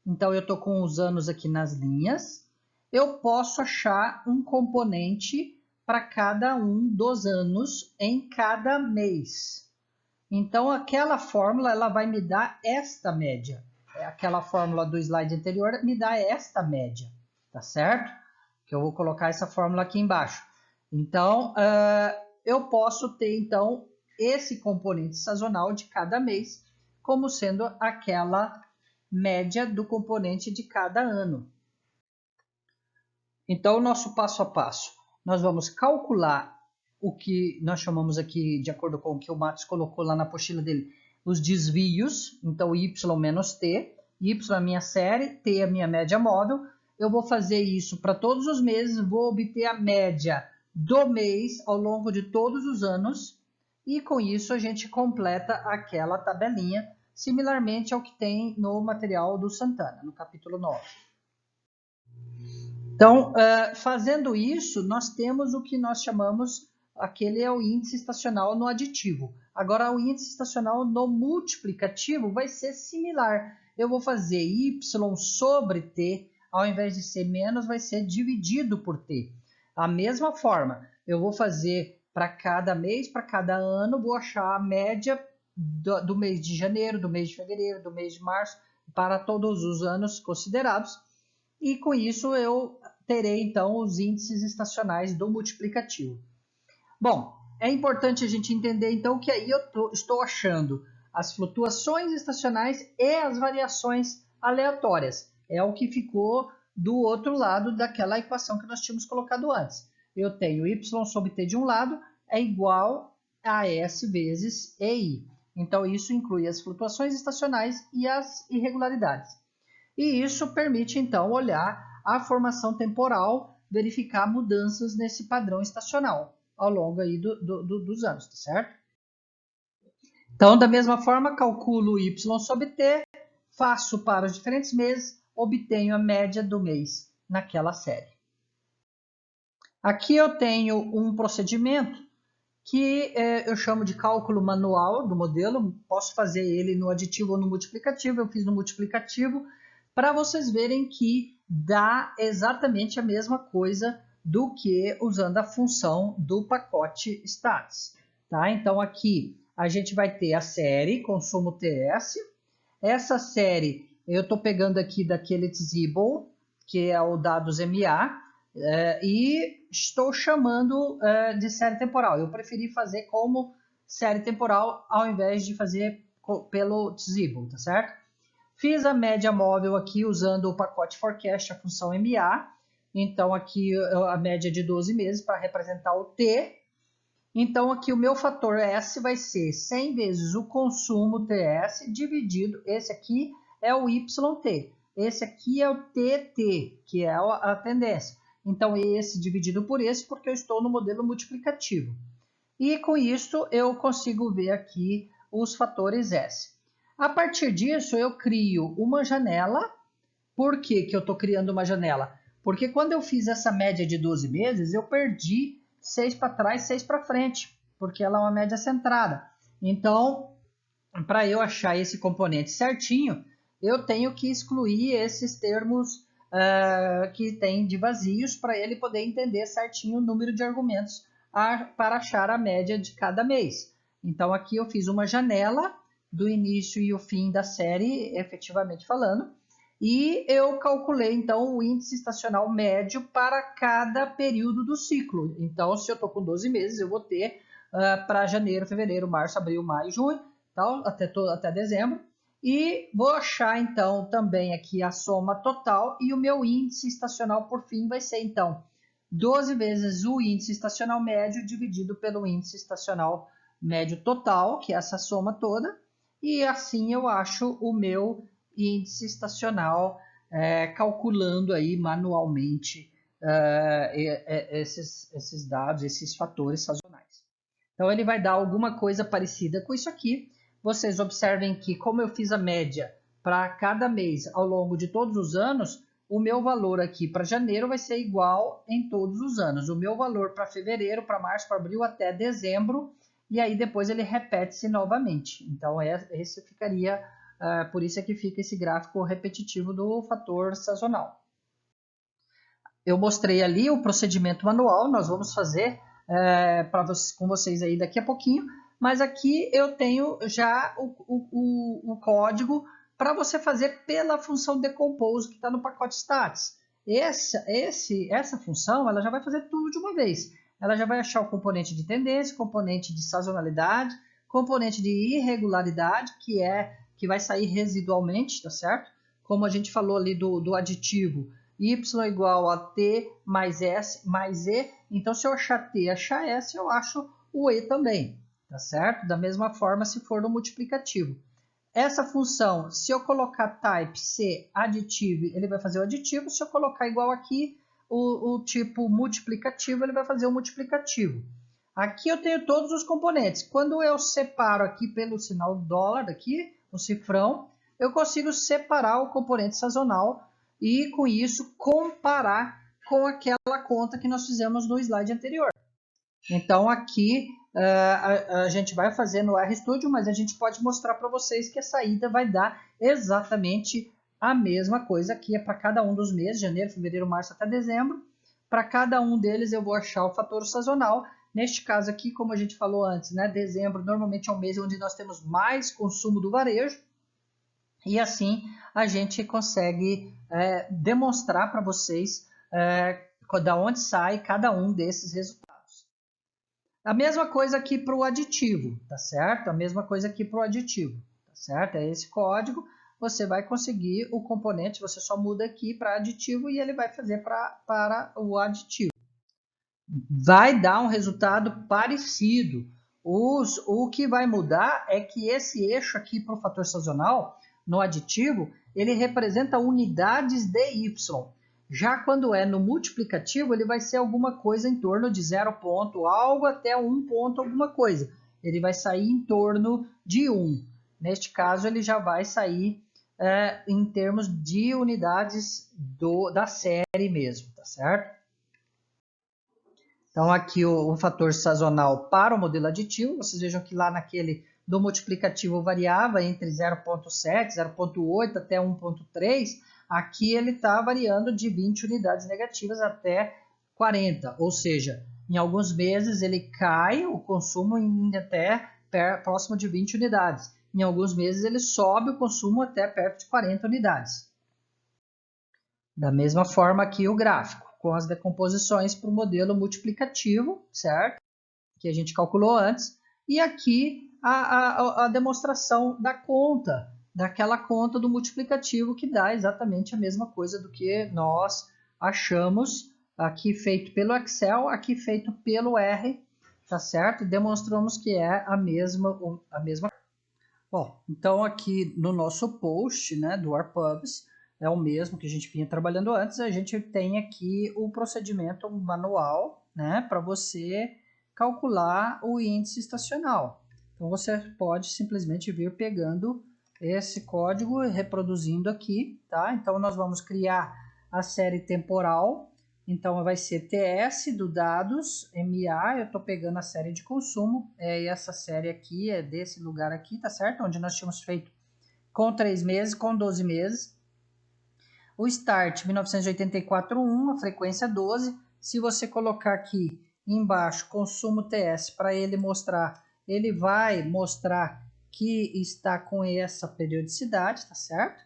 então eu estou com os anos aqui nas linhas, eu posso achar um componente para cada um dos anos em cada mês. Então, aquela fórmula ela vai me dar esta média. Aquela fórmula do slide anterior me dá esta média, tá certo? Que eu vou colocar essa fórmula aqui embaixo. Então, eu posso ter, então, esse componente sazonal de cada mês como sendo aquela média do componente de cada ano. Então, o nosso passo a passo, nós vamos calcular o que nós chamamos aqui, de acordo com o que o Matos colocou lá na apostila dele, os desvios. Então, y menos t, y é a minha série, t é a minha média móvel. Eu vou fazer isso para todos os meses, vou obter a média do mês ao longo de todos os anos, e com isso a gente completa aquela tabelinha, similarmente ao que tem no material do Santana, no capítulo 9. Então, fazendo isso, nós temos o que nós chamamos, aquele é o índice estacional no aditivo. Agora, o índice estacional no multiplicativo vai ser similar. Eu vou fazer y sobre t, ao invés de ser menos, vai ser dividido por t. A mesma forma, eu vou fazer para cada mês, para cada ano, vou achar a média do mês de janeiro, do mês de fevereiro, do mês de março, para todos os anos considerados. E com isso eu terei então os índices estacionais do multiplicativo. Bom, é importante a gente entender então que aí eu estou achando as flutuações estacionais e as variações aleatórias. É o que ficou do outro lado daquela equação que nós tínhamos colocado antes. Eu tenho y sobre t de um lado é igual a s vezes EI. Então isso inclui as flutuações estacionais e as irregularidades. E isso permite, então, olhar a formação temporal, verificar mudanças nesse padrão estacional ao longo aí dos anos, tá certo? Então, da mesma forma, calculo y sobre t, faço para os diferentes meses, obtenho a média do mês naquela série. Aqui eu tenho um procedimento que eu chamo de cálculo manual do modelo. Posso fazer ele no aditivo ou no multiplicativo. Eu fiz no multiplicativo, para vocês verem que dá exatamente a mesma coisa do que usando a função do pacote stats. Tá? Então, aqui a gente vai ter a série consumo TS. Essa série eu estou pegando aqui daquele Tzibble, que é o dados MA, e estou chamando de série temporal. Eu preferi fazer como série temporal ao invés de fazer pelo Tzibble, tá certo? Fiz a média móvel aqui usando o pacote forecast, a função MA. Então, aqui a média de 12 meses para representar o T. Então, aqui o meu fator S vai ser 100 vezes o consumo TS dividido, esse aqui é o YT. Esse aqui é o TT, que é a tendência. Então, esse dividido por esse, porque eu estou no modelo multiplicativo. E com isso, eu consigo ver aqui os fatores S. A partir disso, eu crio uma janela. Por que eu estou criando uma janela? Porque quando eu fiz essa média de 12 meses, eu perdi 6 para trás, 6 para frente, porque ela é uma média centrada. Então, para eu achar esse componente certinho, eu tenho que excluir esses termos que tem de vazios, para ele poder entender certinho o número de argumentos para achar a média de cada mês. Então, aqui eu fiz uma janela do início e o fim da série, efetivamente falando, e eu calculei, então, o índice estacional médio para cada período do ciclo. Então, se eu estou com 12 meses, eu vou ter para janeiro, fevereiro, março, abril, maio, junho, tal, até dezembro. E vou achar, então, também aqui a soma total, e o meu índice estacional, por fim, vai ser, então, 12 vezes o índice estacional médio dividido pelo índice estacional médio total, que é essa soma toda, e assim eu acho o meu índice estacional calculando aí manualmente esses dados, esses fatores sazonais. Então ele vai dar alguma coisa parecida com isso aqui. Vocês observem que, como eu fiz a média para cada mês ao longo de todos os anos, o meu valor aqui para janeiro vai ser igual em todos os anos. O meu valor para fevereiro, para março, para abril até dezembro, e aí depois ele repete-se novamente. Então esse ficaria, por isso é que fica esse gráfico repetitivo do fator sazonal. Eu mostrei ali o procedimento manual, nós vamos fazer com vocês aí daqui a pouquinho, mas aqui eu tenho já o código para você fazer pela função decompose que está no pacote stats. Essa função ela já vai fazer tudo de uma vez. Ela já vai achar o componente de tendência, componente de sazonalidade, componente de irregularidade, que vai sair residualmente, tá certo? Como a gente falou ali do aditivo, y igual a t mais s mais e. Então, se eu achar t e achar s, eu acho o e também, tá certo? Da mesma forma, se for no multiplicativo. Essa função, se eu colocar type c aditivo, ele vai fazer o aditivo. Se eu colocar igual aqui, o tipo multiplicativo, ele vai fazer o multiplicativo. Aqui eu tenho todos os componentes. Quando eu separo aqui pelo sinal dólar, aqui, o cifrão, eu consigo separar o componente sazonal e, com isso, comparar com aquela conta que nós fizemos no slide anterior. Então, aqui a gente vai fazer no RStudio, mas a gente pode mostrar para vocês que a saída vai dar exatamente a mesma coisa aqui, é para cada um dos meses, janeiro, fevereiro, março até dezembro. Para cada um deles eu vou achar o fator sazonal. Neste caso aqui, como a gente falou antes, né, dezembro normalmente é um mês onde nós temos mais consumo do varejo. E assim a gente consegue demonstrar para vocês da onde sai cada um desses resultados. A mesma coisa aqui para o aditivo, tá certo? A mesma coisa aqui para o aditivo, tá certo? É esse código, você vai conseguir o componente, você só muda aqui para aditivo e ele vai fazer para o aditivo. Vai dar um resultado parecido. O que vai mudar é que esse eixo aqui para o fator sazonal, no aditivo, ele representa unidades de Y. Já quando é no multiplicativo, ele vai ser alguma coisa em torno de 0 ponto algo até 1 ponto alguma coisa. Ele vai sair em torno de 1. Neste caso, ele já vai sair em termos de unidades da série mesmo, tá certo? Então, aqui o fator sazonal para o modelo aditivo, vocês vejam que lá naquele do multiplicativo variava entre 0,7, 0,8 até 1,3. Aqui ele está variando de 20 unidades negativas até 40, ou seja, em alguns meses ele cai o consumo em até próximo de 20 unidades. Em alguns meses ele sobe o consumo até perto de 40 unidades. Da mesma forma aqui o gráfico, com as decomposições para o modelo multiplicativo, certo? Que a gente calculou antes. E aqui a demonstração da conta, daquela conta do multiplicativo que dá exatamente a mesma coisa do que nós achamos aqui feito pelo Excel, aqui feito pelo R, tá certo? E demonstramos que é a mesma. Bom, então aqui no nosso post, né, do ARPubs, é o mesmo que a gente vinha trabalhando antes, a gente tem aqui o procedimento manual, né, para você calcular o índice estacional. Então você pode simplesmente vir pegando esse código e reproduzindo aqui, tá? Então nós vamos criar a série temporal, então vai ser TS do dados, MA, eu estou pegando a série de consumo, e essa série aqui é desse lugar aqui, tá certo? Onde nós tínhamos feito com 3 meses, com 12 meses. O start 1984.1, a frequência 12. Se você colocar aqui embaixo consumo TS para ele mostrar, ele vai mostrar que está com essa periodicidade, tá certo?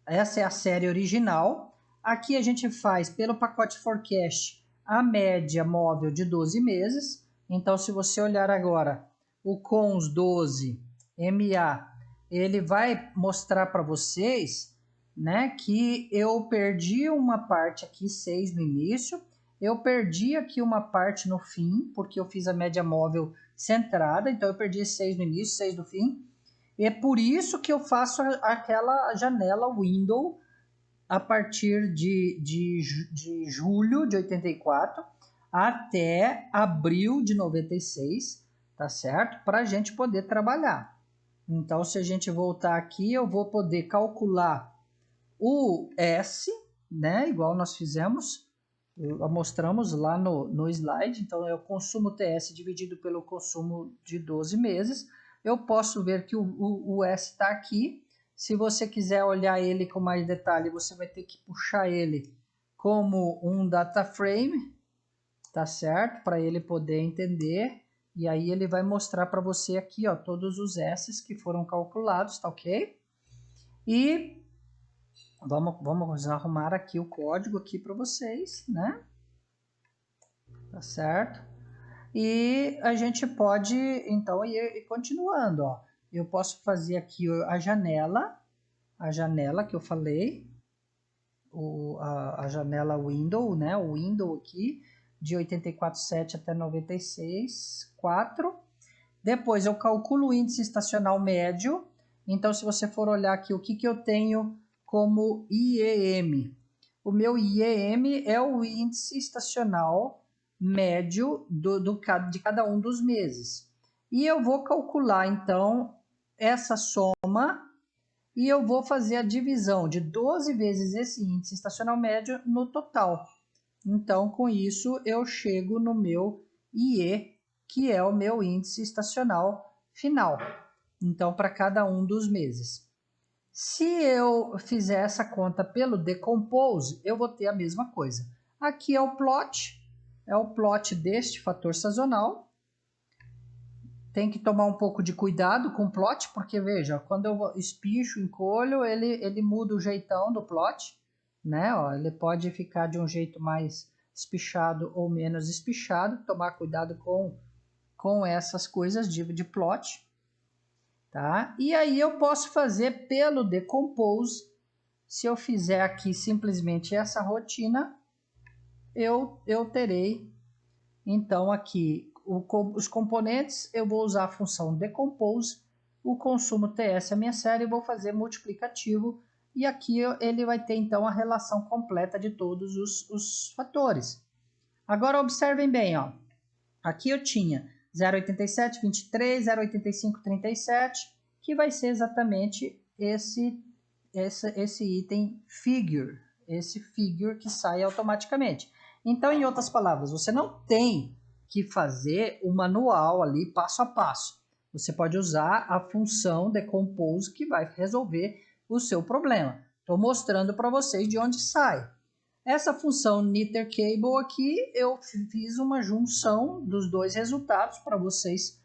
Essa é a série original. Aqui a gente faz pelo pacote forecast a média móvel de 12 meses. Então, se você olhar agora o CONS 12 MA, ele vai mostrar para vocês, né, que eu perdi uma parte aqui, 6 no início, eu perdi aqui uma parte no fim, porque eu fiz a média móvel centrada, então eu perdi 6 no início, 6 no fim, e é por isso que eu faço aquela janela window a partir de julho de 84 até abril de 96, tá certo? Para a gente poder trabalhar. Então, se a gente voltar aqui, eu vou poder calcular o S, né? Igual nós fizemos, mostramos lá no slide. Então, é o consumo TS dividido pelo consumo de 12 meses. Eu posso ver que o S está aqui. Se você quiser olhar ele com mais detalhe, você vai ter que puxar ele como um data frame, tá certo? Para ele poder entender. E aí ele vai mostrar para você aqui, ó, todos os S's que foram calculados, tá ok? E vamos arrumar aqui o código aqui para vocês, né? Tá certo? E a gente pode, então, ir continuando, ó. Eu posso fazer aqui a janela que eu falei, a janela window, né? O window aqui, de 84.7 até 96.4. Depois eu calculo o índice estacional médio. Então, se você for olhar aqui, o que eu tenho como IEM? O meu IEM é o índice estacional médio de cada um dos meses. E eu vou calcular, então, essa soma e eu vou fazer a divisão de 12 vezes esse índice estacional médio no total. Então, com isso, eu chego no meu IE, que é o meu índice estacional final. Então, para cada um dos meses. Se eu fizer essa conta pelo Decompose, eu vou ter a mesma coisa. Aqui é o plot deste fator sazonal. Tem que tomar um pouco de cuidado com o plot, porque veja, quando eu espicho, encolho, ele muda o jeitão do plot, né? Ó, ele pode ficar de um jeito mais espichado ou menos espichado. Tomar cuidado com essas coisas de plot. Tá? E aí eu posso fazer pelo Decompose. Se eu fizer aqui simplesmente essa rotina, eu terei então aqui os componentes. Eu vou usar a função Decompose, o consumo TS é minha série, vou fazer multiplicativo e aqui ele vai ter então a relação completa de todos os fatores. Agora observem bem, ó. Aqui eu tinha 0,87, 23, 0,85, 37, que vai ser exatamente esse item figure, esse figure que sai automaticamente. Então, em outras palavras, você não tem que fazer o manual ali passo a passo. Você pode usar a função Decompose que vai resolver o seu problema. Estou mostrando para vocês de onde sai. Essa função knitter cable aqui, eu fiz uma junção dos dois resultados para vocês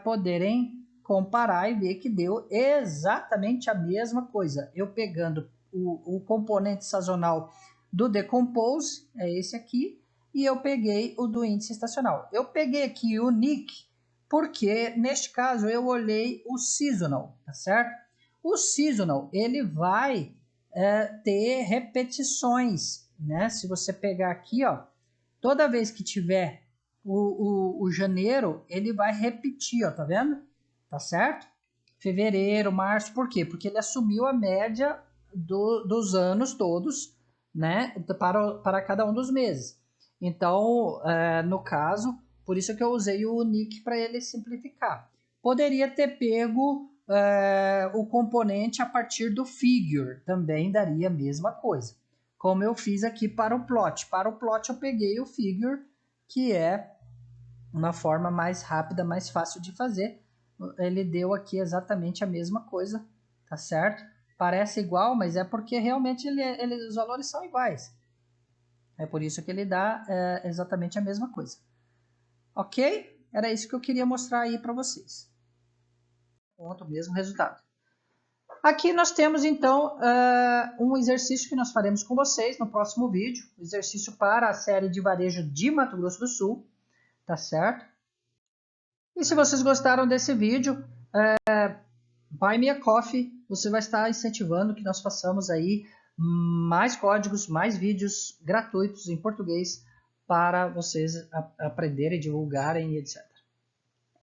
poderem comparar e ver que deu exatamente a mesma coisa. Eu pegando o componente sazonal do Decompose, é esse aqui, e eu peguei o do índice estacional. Eu peguei aqui o NIC, porque neste caso eu olhei o seasonal, tá certo? O seasonal, ele vai ter repetições, né? Se você pegar aqui, ó, toda vez que tiver o janeiro, ele vai repetir, ó, tá vendo? Tá certo? Fevereiro, março, por quê? Porque ele assumiu a média dos anos todos, né? Para cada um dos meses. Então, no caso, por isso que eu usei o NIC para ele simplificar. Poderia ter pego o componente a partir do figure, também daria a mesma coisa. Como eu fiz aqui para o plot. Para o plot eu peguei o figure, que é uma forma mais rápida, mais fácil de fazer. Ele deu aqui exatamente a mesma coisa, tá certo? Parece igual, mas é porque realmente os valores são iguais. É por isso que ele dá exatamente a mesma coisa. Ok? Era isso que eu queria mostrar aí para vocês. Ponto, mesmo resultado. Aqui nós temos então um exercício que nós faremos com vocês no próximo vídeo. Exercício para a série de varejo de Mato Grosso do Sul. Tá certo? E se vocês gostaram desse vídeo, Buy Me a Coffee, você vai estar incentivando que nós façamos aí mais códigos, mais vídeos gratuitos em português para vocês aprenderem, divulgarem, etc.